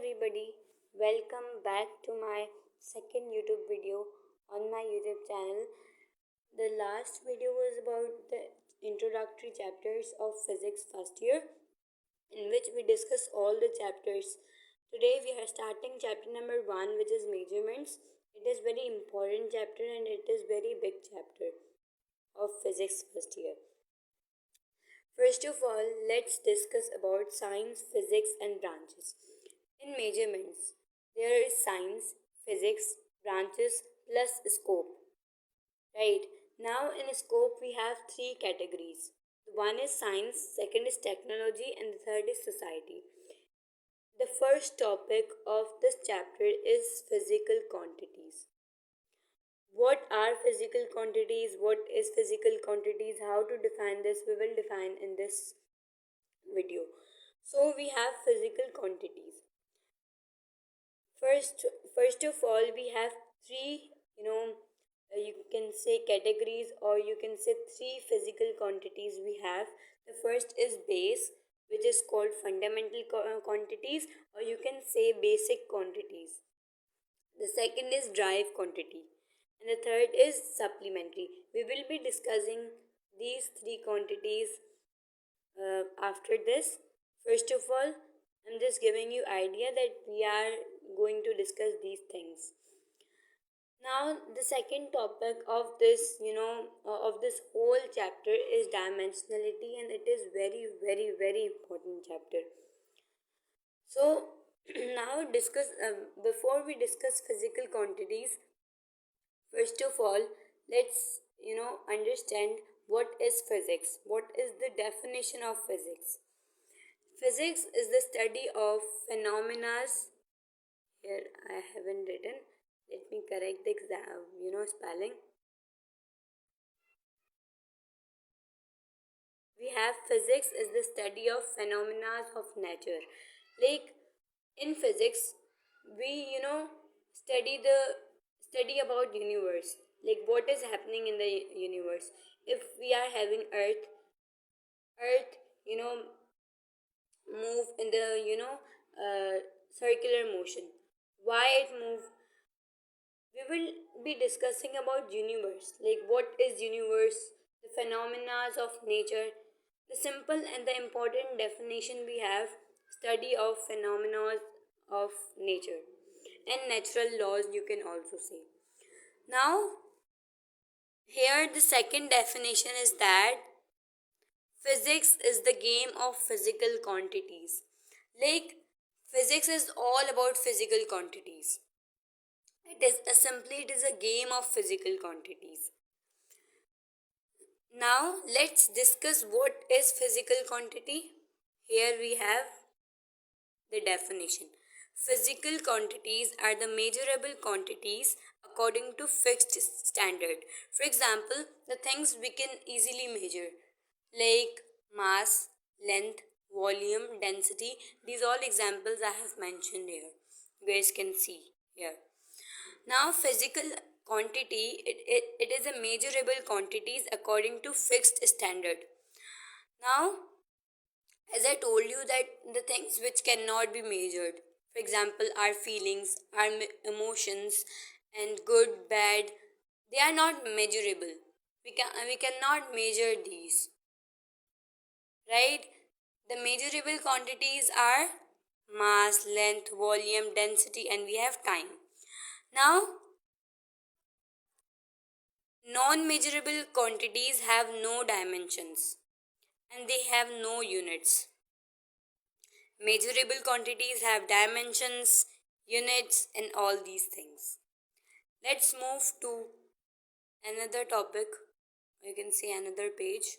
everybody, welcome back to my second YouTube video on my YouTube channel. The last video was about the introductory chapters of physics first year, in which we discuss all the chapters. Today we are starting chapter number 1, which is measurements. It is very important chapter and it is very big chapter of physics first year. First of all, let's discuss about science, physics and branches. In measurements, there is science, physics, branches plus scope. Right? Now in scope we have three categories. One is science, second is technology and the third is society. The first topic of this chapter is physical quantities. What are physical quantities? What is physical quantities? How to define this? We will define in this video. So we have physical quantities. First of all, we have three, you can say categories or you can say three physical quantities we have. The first is base, which is called fundamental quantities, or you can say basic quantities. The second is drive quantity, and the third is supplementary. We will be discussing these three quantities after this. First of all, I'm just giving you idea that we are going to discuss these things. Now, the second topic of this, of this whole chapter is dimensionality, and it is very, very, very important chapter. So, now before we discuss physical quantities, first of all, let's understand what is physics. What is the definition of physics? Physics is the study of phenomena. Here I haven't written. Let me correct the spelling. We have physics is the study of phenomena of nature. Like in physics, we study about universe. Like what is happening in the universe. If we are having Earth, move in the circular motion. Why it move? We will be discussing about universe, like what is universe, the phenomena of nature. The simple and the important definition we have: study of phenomena of nature and natural laws, you can also say. Now here the second definition is that physics is the game of physical quantities. Like physics is all about physical quantities. It is a game of physical quantities. Now let's discuss what is physical quantity. Here we have the definition. Physical quantities are the measurable quantities according to fixed standard. For example, the things we can easily measure, like mass, length, volume, density. These all examples I have mentioned here. You guys can see here. Now, physical quantity, it is a measurable quantities according to fixed standard. Now, as I told you that the things which cannot be measured, for example, our feelings, our emotions, and good, bad, they are not measurable. We cannot measure these, right? The measurable quantities are mass, length, volume, density, and we have time. Now, non-measurable quantities have no dimensions and they have no units. Measurable quantities have dimensions, units, and all these things. Let's move to another topic. You can see another page.